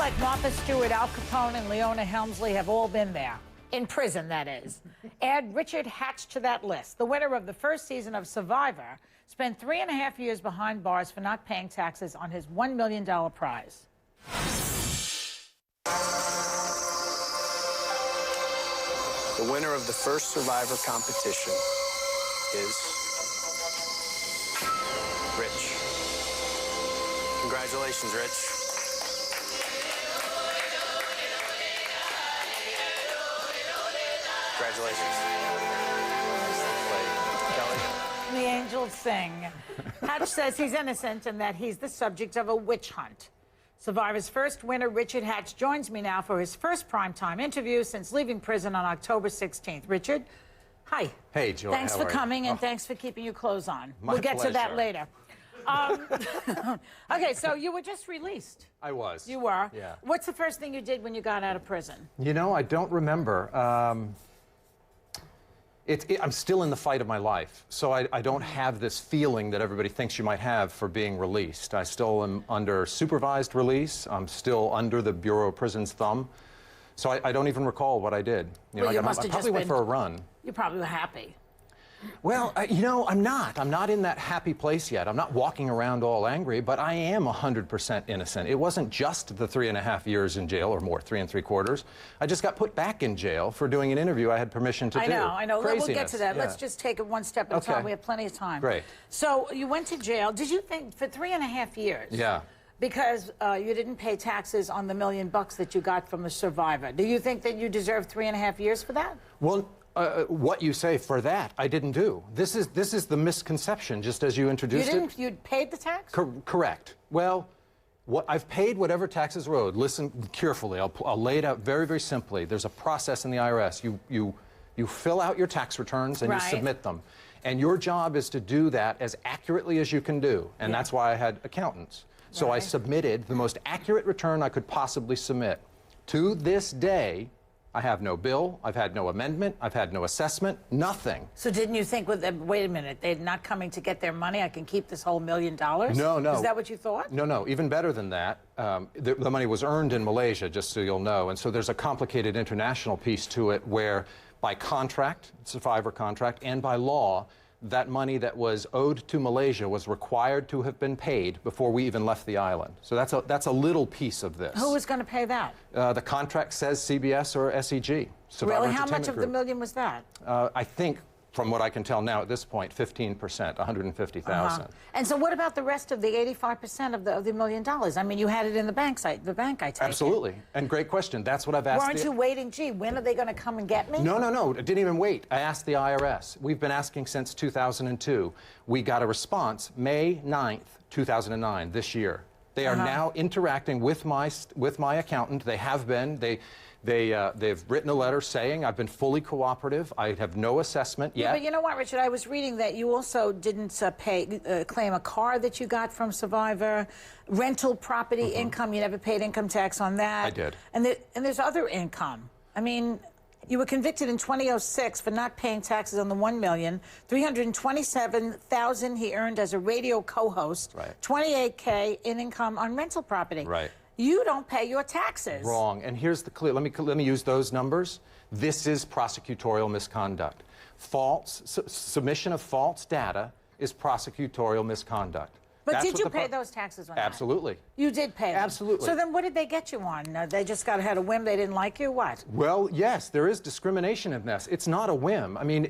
like Martha Stewart, Al Capone, and Leona Helmsley have all been there. In prison, that is. Add Richard Hatch to that list. The winner of the first season of Survivor spent 3.5 years behind bars for not paying taxes on his $1 million prize. The winner of the first Survivor competition is Rich. Congratulations, Rich. Congratulations. Kelly. The angels sing. Hatch says he's innocent and that he's the subject of a witch hunt. Survivor's first winner, Richard Hatch, joins me now for his first primetime interview since leaving prison on October 16th. Richard, hi. Hey, Joy. Thanks for coming and thanks for keeping your clothes on. My we'll get pleasure. to that later. Okay, so you were just released. I was. You were? Yeah. What's the first thing you did when you got out of prison? You know, I don't remember. I'm still in the fight of my life, so I don't have this feeling that everybody thinks you might have for being released. I still am under supervised release. I'm still under the Bureau of Prisons' thumb. So I don't even recall what I did. Well, I probably went for a run. You probably were happy. Well, you know, I'm not. I'm not in that happy place yet. I'm not walking around all angry, but I am 100% innocent. It wasn't just the 3.5 years in jail, or more, 3 3/4. I just got put back in jail for doing an interview I had permission to do. I know. Craziness. We'll get to that. Yeah. Let's just take it one step at a time. We have plenty of time. Great. So you went to jail. Did you think for 3.5 years? Yeah. Because you didn't pay taxes on the $1 million that you got from the Survivor. Do you think that you deserve 3.5 years for that? Well, what you say for that, I didn't do. This is the misconception, just as you introduced it. You paid the tax? Correct. Well, I've paid whatever taxes were owed. Listen carefully. I'll lay it out very, very simply. There's a process in the IRS. You fill out your tax returns and you submit them. And your job is to do that as accurately as you can do. And that's why I had accountants. So I submitted the most accurate return I could possibly submit. To this day, I have no bill, I've had no amendment, I've had no assessment, nothing. So didn't you think, wait a minute, they're not coming to get their money, I can keep this whole $1 million? No. Is that what you thought? No, even better than that. The money was earned in Malaysia, just so you'll know, and so there's a complicated international piece to it where by contract, Survivor contract, and by law, that money that was owed to Malaysia was required to have been paid before we even left the island. So that's a little piece of this. Who was going to pay that? The contract says CBS or SEG. Survivor Really? How much of Group. the million was that? I think, from what I can tell now at this point, 15%, 150,000. And so what about the rest of the 85% of the $1 million? I mean, you had it in the bank, I take Absolutely. And great question. That's what I've asked. Weren't you waiting, gee, when are they going to come and get me? No. I didn't even wait. I asked the IRS. We've been asking since 2002. We got a response May 9th, 2009, this year. They are now interacting with my accountant. They have been. They've written a letter saying I've been fully cooperative. I have no assessment yet. Yeah, but you know what, Richard? I was reading that you also didn't claim a car that you got from Survivor, rental property income. You never paid income tax on that. I did. And there's other income. I mean, you were convicted in 2006 for not paying taxes on the $1 million, $327,000 he earned as a radio co-host, $28K in income on rental property. Right. You don't pay your taxes. Wrong. And here's the clear. Let me use those numbers. This is prosecutorial misconduct. Submission of false data is prosecutorial misconduct. But did you pay those taxes on that? Absolutely. You did pay them? Absolutely. So then what did they get you on? They just had a whim, they didn't like you? What? Well, yes, there is discrimination in this. It's not a whim. I mean,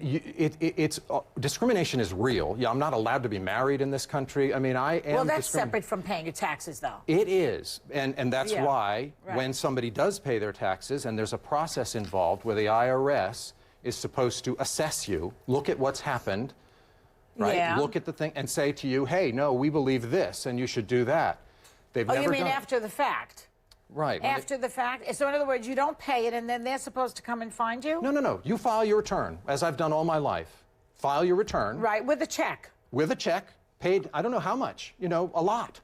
discrimination is real. Yeah, I'm not allowed to be married in this country. I mean, I am... Well, that's separate from paying your taxes, though. It is. And that's why when somebody does pay their taxes and there's a process involved where the IRS is supposed to assess you, look at what's happened, look at the thing and say to you, hey, no, we believe this and you should do that. They've never you mean done after the fact? Right. After the fact? So in other words, you don't pay it and then they're supposed to come and find you? No. You file your return, as I've done all my life. File your return. Right, with a check. With a check, paid, I don't know how much, a lot.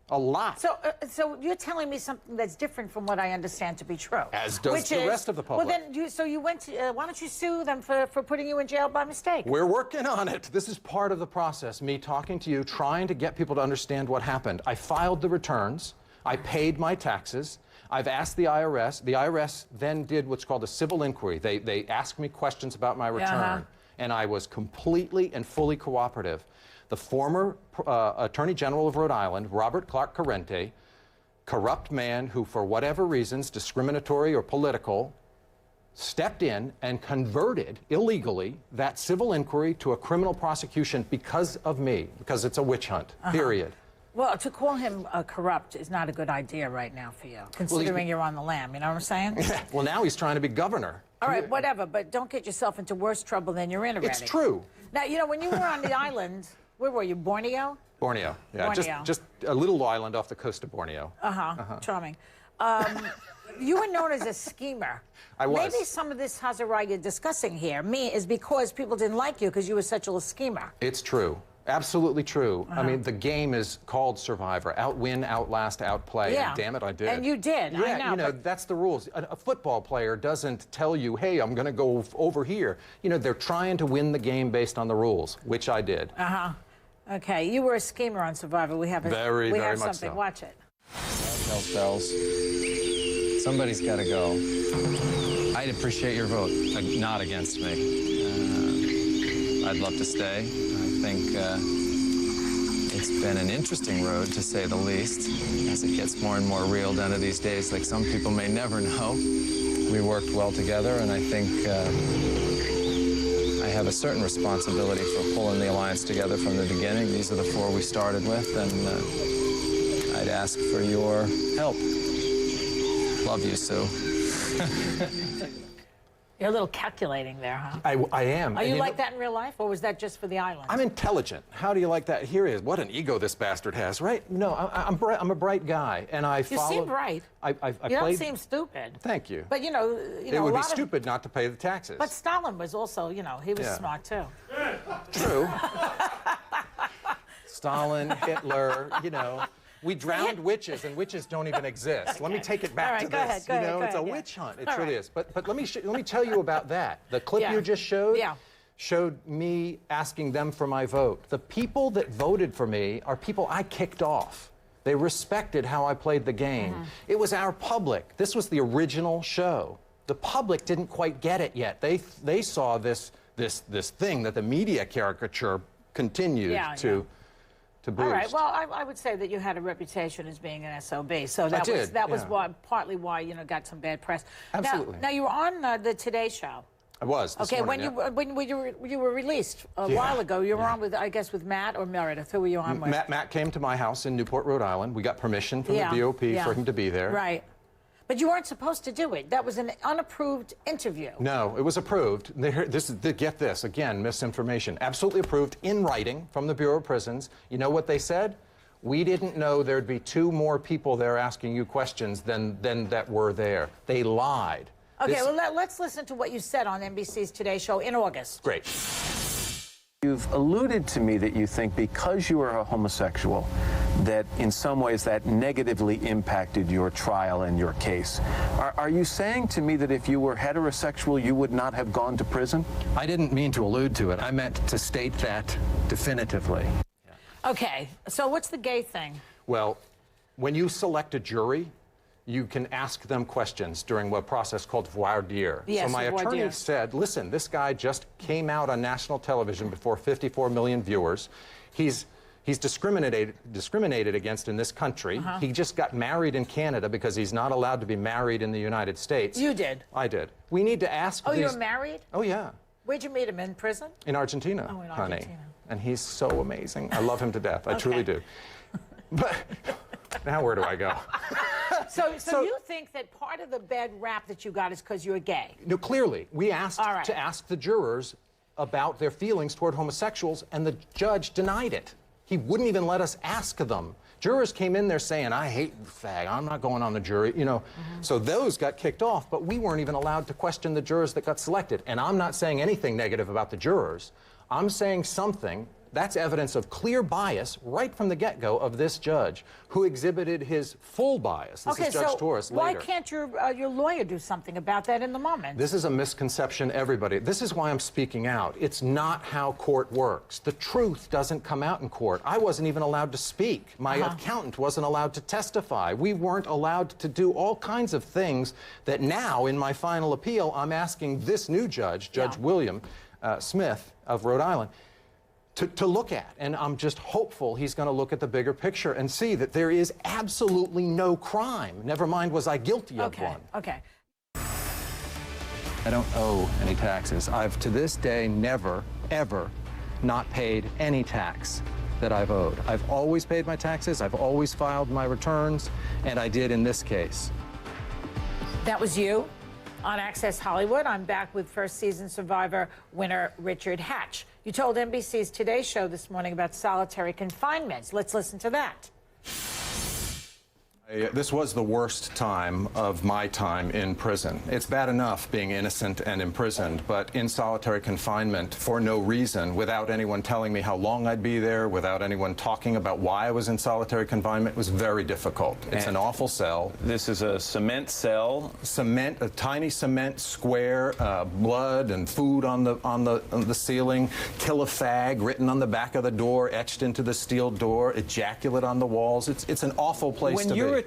A lot. So you're telling me something that's different from what I understand to be true. As does the rest of the public. Well, then, you went to, why don't you sue them for putting you in jail by mistake? We're working on it. This is part of the process, me talking to you, trying to get people to understand what happened. I filed the returns. I paid my taxes. I've asked the IRS. The IRS then did what's called a civil inquiry. They asked me questions about my return, and I was completely and fully cooperative. The former Attorney General of Rhode Island, Robert Clark Carente, corrupt man who, for whatever reasons, discriminatory or political, stepped in and converted illegally that civil inquiry to a criminal prosecution because of me, because it's a witch hunt, period. Well, to call him corrupt is not a good idea right now for you, considering you're on the lam, you know what I'm saying? Well, now he's trying to be governor. All right, whatever, but don't get yourself into worse trouble than you're in already. It's true. Now, you know, when you were on the island, where were you, Borneo? Borneo, yeah, Borneo. Just a little island off the coast of Borneo. Charming. You were known as a schemer. I was. Maybe some of this Hazara you're discussing here, is because people didn't like you because you were such a schemer. It's true. Absolutely true. I mean, the game is called Survivor. Outwin, outlast, outplay. Yeah. And damn it, I did. And you did. Yeah, I know, you know, that's the rules. A football player doesn't tell you, hey, I'm going to go over here. You know, they're trying to win the game based on the rules, which I did. Okay, you were a schemer on Survivor. We have very much something. so. Watch it. Bells. Somebody's got to go. I'd appreciate your vote, not against me. I'd love to stay. I think it's been an interesting road, to say the least, as it gets more and more real down to these days, like some people may never know. We worked well together, and I think I have a certain responsibility for pulling the alliance together from the beginning. These are the 4 we started with, and I'd ask for your help. Love you, Sue. You're a little calculating there, huh? I am. Are you like that in real life, or was that just for the island? I'm intelligent. How do you like that? Here he is. What an ego this bastard has, right? No, I'm a bright guy, and I follow. You seem bright. I you don't seem stupid. Thank you. But you know, it would be stupid not to pay the taxes. But Stalin was also, you know, he was smart too. True. Stalin, Hitler, you know. We drowned witches, and witches don't even exist. Okay. Let me take it back to this. Go ahead, it's a witch hunt. It truly is. But let me tell you about that. The clip you just showed showed me asking them for my vote. The people that voted for me are people I kicked off. They respected how I played the game. It was our public. This was the original show. The public didn't quite get it yet. They saw this thing that the media caricature continued to boost. All right. Well, I would say that you had a reputation as being an SOB, so that was partly why you got some bad press. Absolutely. Now you were on the Today Show. I was. This morning, when you were released a while ago, you were on with, I guess, with Matt or Meredith. Who were you on with? Matt came to my house in Newport, Rhode Island. We got permission from the DOP for him to be there. Right. But you weren't supposed to do it. That was an unapproved interview. No, it was approved. Get this, again, misinformation. Absolutely approved in writing from the Bureau of Prisons. You know what they said? We didn't know there'd be 2 more people there asking you questions than that were there. They lied. Okay, well, let's listen to what you said on NBC's Today Show in August. Great. You've alluded to me that you think because you are a homosexual, that in some ways that negatively impacted your trial and your case. Are you saying to me that if you were heterosexual, you would not have gone to prison? I didn't mean to allude to it. I meant to state that definitively. Okay, so what's the gay thing? Well, when you select a jury, you can ask them questions during a process called voir dire. Yes, so my attorney said, listen, this guy just came out on national television before 54 million viewers. He's discriminated against in this country. He just got married in Canada because he's not allowed to be married in the United States. You did? I did. We need to ask you were married? Oh, yeah. Where'd you meet him, in prison? In Argentina, honey. Argentina. And he's so amazing. I love him to death. I truly do. But now where do I go? So you think that part of the bad rap that you got is because you're gay? No, clearly. We asked to ask the jurors about their feelings toward homosexuals, and the judge denied it. He wouldn't even let us ask them. Jurors came in there saying, I hate fag, I'm not going on the jury, you know. So those got kicked off, but we weren't even allowed to question the jurors that got selected. And I'm not saying anything negative about the jurors. I'm saying something That's evidence of clear bias right from the get-go of this judge, who exhibited his full bias. This is Judge Torres later. Why can't your lawyer do something about that in the moment? This is a misconception, everybody. This is why I'm speaking out. It's not how court works. The truth doesn't come out in court. I wasn't even allowed to speak. My accountant wasn't allowed to testify. We weren't allowed to do all kinds of things that now, in my final appeal, I'm asking this new judge, Judge William Smith of Rhode Island, to look at. And I'm just hopeful he's going to look at the bigger picture and see that there is absolutely no crime. Never mind was I guilty of one. Okay. I don't owe any taxes. I've to this day never, ever not paid any tax that I've owed. I've always paid my taxes, I've always filed my returns, and I did in this case. That was you on Access Hollywood. I'm back with first season Survivor winner Richard Hatch. You told NBC's Today Show this morning about solitary confinement. Let's listen to that. This was the worst time of my time in prison. It's bad enough being innocent and imprisoned, but in solitary confinement for no reason, without anyone telling me how long I'd be there, without anyone talking about why I was in solitary confinement, was very difficult. It's an awful cell. This is a cement cell. Cement, a tiny cement square, blood and food on the ceiling, kill a fag written on the back of the door, etched into the steel door, ejaculate on the walls. It's an awful place to be.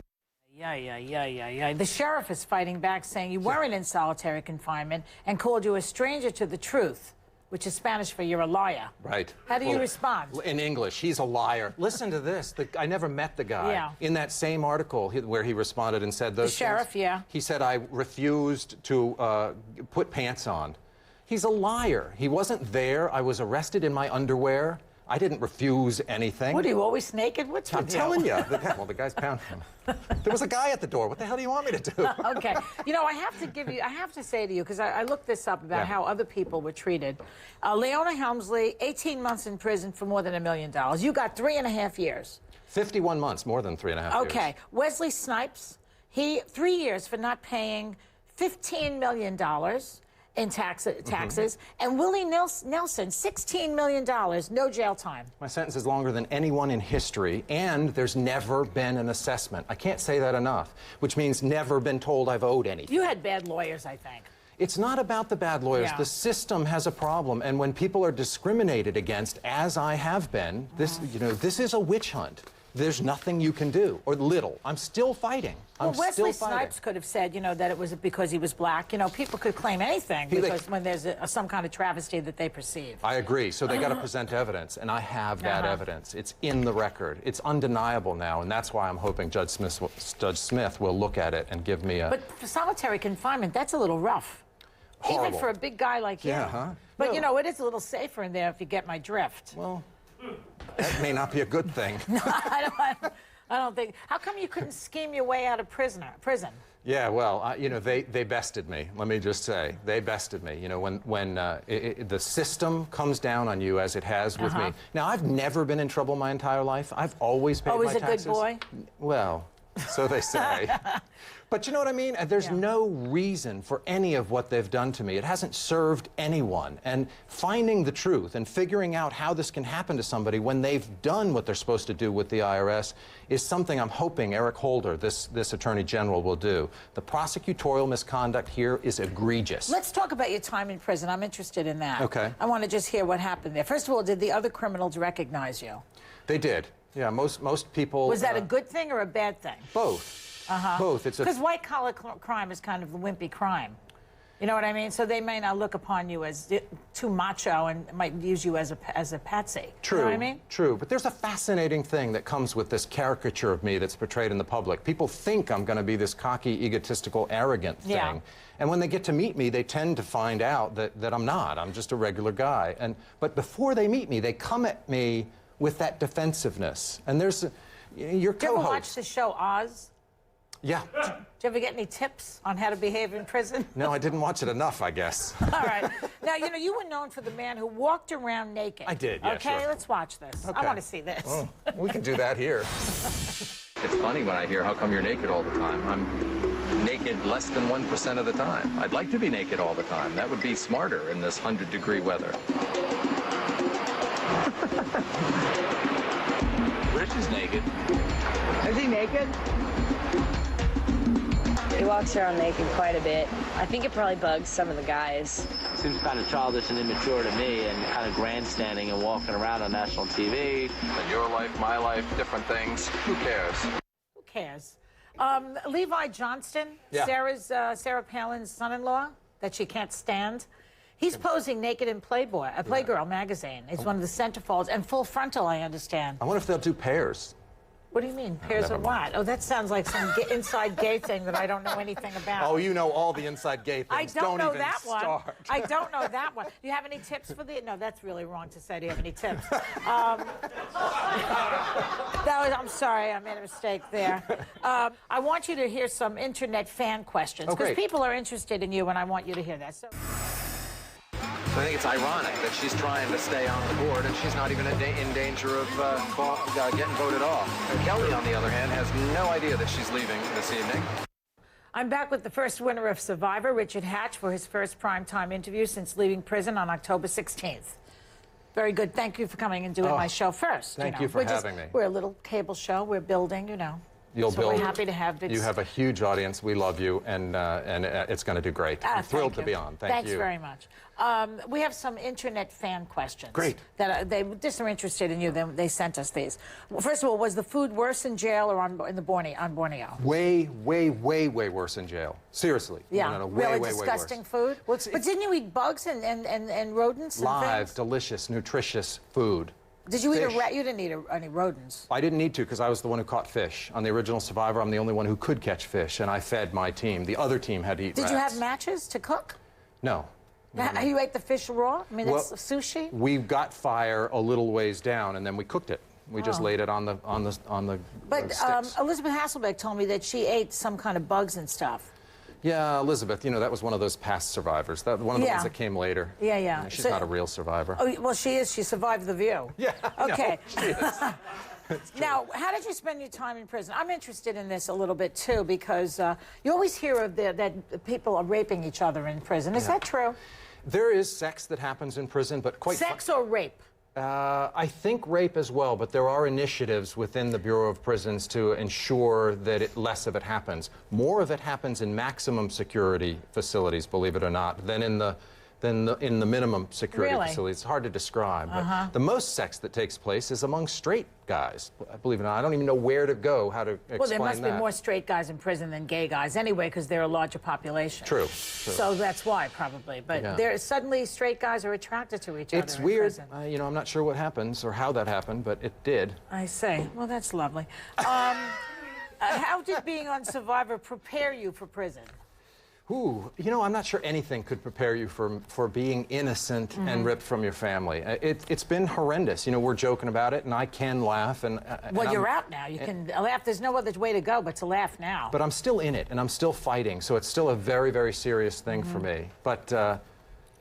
Yeah. The sheriff is fighting back, saying you weren't in solitary confinement and called you a stranger to the truth, which is Spanish for you're a liar. Right. How do you respond? In English, he's a liar. Listen to this. I never met the guy. Yeah. In that same article where he responded and said those The sheriff, things, yeah. He said, I refused to put pants on. He's a liar. He wasn't there. I was arrested in my underwear. I didn't refuse anything. What, are you always naked? What's I'm with you? telling you. Well, the guy's pounding him. There was a guy at the door. What the hell do you want me to do? Okay. You know, I have to say to you, because I looked this up about how other people were treated. Leona Helmsley, 18 months in prison for more than $1 million. You got 3.5 years. 51 months, more than 3.5 years. Okay. Wesley Snipes, 3 years for not paying $15 million in taxes, and Willie Nelson, $16 million, no jail time. My sentence is longer than anyone in history, and there's never been an assessment. I can't say that enough, which means never been told I've owed anything. You had bad lawyers, I think. It's not about the bad lawyers. Yeah. The system has a problem, and when people are discriminated against, as I have been, this is a witch hunt. There's nothing you can do, or little. I'm still fighting. Well, Wesley Snipes could have said, that it was because he was black. People could claim anything when there's some kind of travesty that they perceive. I agree. So they got to present evidence, and I have that evidence. It's in the record. It's undeniable now, and that's why I'm hoping Judge Smith will look at it and give me a... But for solitary confinement, that's a little rough. Horrible. Even for a big guy like you. Yeah, huh? But, it is a little safer in there if you get my drift. Well, that may not be a good thing. No, I don't think. How come you couldn't scheme your way out of prison? Yeah, well, they bested me. Let me just say, they bested me. When the system comes down on you, as it has with me. Now, I've never been in trouble my entire life. I've always paid my taxes. Always a good boy? Well, so they say. But you know what I mean? There's no reason for any of what they've done to me. It hasn't served anyone. And finding the truth and figuring out how this can happen to somebody when they've done what they're supposed to do with the IRS is something I'm hoping Eric Holder, this Attorney General, will do. The prosecutorial misconduct here is egregious. Let's talk about your time in prison. I'm interested in that. Okay. I want to just hear what happened there. First of all, did the other criminals recognize you? They did. Yeah, most people... Was that a good thing or a bad thing? Both. Both. Because white-collar crime is kind of the wimpy crime. You know what I mean? So they may not look upon you as too macho and might use you as a patsy. True. You know what I mean? True. But there's a fascinating thing that comes with this caricature of me that's portrayed in the public. People think I'm going to be this cocky, egotistical, arrogant thing. Yeah. And when they get to meet me, they tend to find out that I'm not. I'm just a regular guy. But before they meet me, they come at me with that defensive-ness. And there's your co-host. Did you ever watch the show Oz? Yeah. Did you ever get any tips on how to behave in prison? No, I didn't watch it enough, I guess. All right. Now, you were known for the man who walked around naked. I did, yeah, Okay, sure. let's watch this. Okay. I want to see this. Oh, we can do that here. It's funny when I hear, how come you're naked all the time? I'm naked less than 1% of the time. I'd like to be naked all the time. That would be smarter in this 100-degree weather. Rich is naked. Is he naked? He walks around naked quite a bit. I think it probably bugs some of the guys. Seems kind of childish and immature to me, and kind of grandstanding and walking around on national TV. And your life, my life, different things. Who cares? Who cares? Levi Johnston, Yeah. Sarah Palin's son-in-law, that she can't stand. He's posing naked in Playboy, a Playgirl magazine. It's one of the centerfolds, and full frontal, I understand. I wonder if they'll do pairs. What do you mean? Pairs never of what? Oh, that sounds like some inside gay thing that I don't know anything about. Oh, you know all the inside gay I things. don't know even that start. one. I don't know that one. Do you have any tips for the? No, that's really wrong to say. Do you have any tips? I'm sorry, I made a mistake there. I want you to hear some internet fan questions because great. people are interested in you, and I want you to hear that. So. I think it's ironic that she's trying to stay on the board and she's not even in danger of getting voted off. And Kelly, on the other hand, has no idea that she's leaving this evening. I'm back with the first winner of Survivor, Richard Hatch, for his first primetime interview since leaving prison on October 16th. Very good. Thank you for coming and doing my show first. Thank you for having me. We're a little cable show. We're building, you know. You'll so build. We're happy to have it. You have a huge audience. We love you, and it's going to do great. I'm thrilled to be on. Thanks very much. We have some internet fan questions. Great. That they just are interested in you. They sent us these. Well, first of all, was the food worse in jail or on Borneo? Way, way, way, way worse in jail. Seriously. Yeah. No, way, really way, disgusting way food. Well, but didn't you eat bugs and rodents? And live, things? delicious, nutritious food. Did you eat Fish. a rat? You didn't eat any rodents. I didn't need to because I was the one who caught fish. On the original Survivor, I'm the only one who could catch fish, and I fed my team. The other team had to eat Did rats. you have matches to cook? No. You ate the fish raw? I mean, it's sushi? We got fire a little ways down, and then we cooked it. We just laid it on the But sticks. Elizabeth Hasselbeck told me that she ate some kind of bugs and stuff. Yeah, Elizabeth, you know, that was one of those past survivors. One of the ones that came later. Yeah, yeah. You know, she's not a real survivor. Oh, well, she is. She survived the view. Yeah, okay. No, she is. Now, how did you spend your time in prison? I'm interested in this a little bit, too, because you always hear of that people are raping each other in prison. Is that true? There is sex that happens in prison, but quite... Sex or rape? I think rape as well, but there are initiatives within the Bureau of Prisons to ensure that less of it happens. More of it happens in maximum security facilities, believe it or not, than in the minimum security facilities. It's hard to describe. But the most sex that takes place is among straight guys, believe it or not. I don't even know where to go, how to explain that. Well, there must be more straight guys in prison than gay guys anyway, because they're a larger population. True. So that's why, probably. But suddenly straight guys are attracted to each other. It's weird. Prison. You know, I'm not sure what happens or how that happened, but it did. I see. Well, that's lovely. How did being on Survivor prepare you for prison? Ooh, you know, I'm not sure anything could prepare you for being innocent and ripped from your family. It's been horrendous. You know, we're joking about it, and I can laugh. Well, you're out now. You can laugh. There's no other way to go but to laugh now. But I'm still in it, and I'm still fighting, so it's still a very, very serious thing for me. But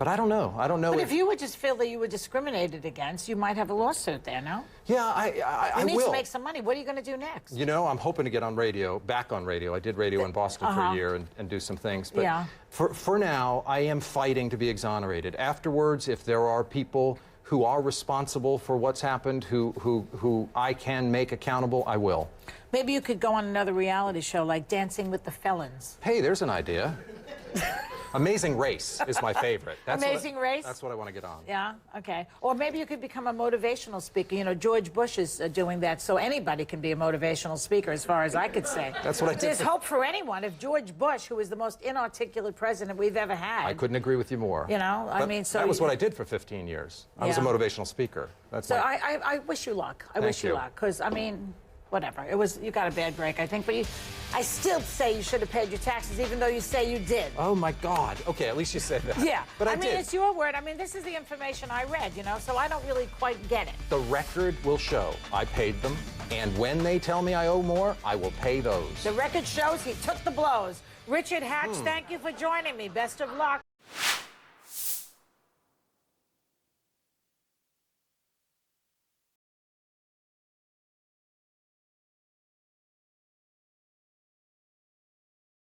I don't know. I don't know. But if you would just feel that you were discriminated against, you might have a lawsuit there, no? Yeah, I will. You need to make some money. What are you going to do next? You know, I'm hoping to get on radio, back on radio. I did radio in Boston for a year and do some things. But for now, I am fighting to be exonerated. Afterwards, if there are people who are responsible for what's happened, who I can make accountable, I will. Maybe you could go on another reality show like Dancing with the Felons. Hey, there's an idea. Amazing Race is my favorite. Amazing Race? That's what I want to get on. Yeah, okay. Or maybe you could become a motivational speaker. You know, George Bush is doing that, so anybody can be a motivational speaker, as far as I could say. That's what I did. There's hope for anyone. If George Bush, who is the most inarticulate president we've ever had. I couldn't agree with you more. You know, I mean, so... That was what I did for 15 years. I was a motivational speaker. That's I wish you luck. I wish you luck, because, I mean... Whatever. You got a bad break, I think. But I still say you should have paid your taxes, even though you say you did. Oh, my God. Okay, at least you said that. Yeah. But I mean, did. it's your word. I mean, this is the information I read, you know, so I don't really quite get it. The record will show I paid them, and when they tell me I owe more, I will pay those. The record shows he took the blows. Richard Hatch, thank you for joining me. Best of luck.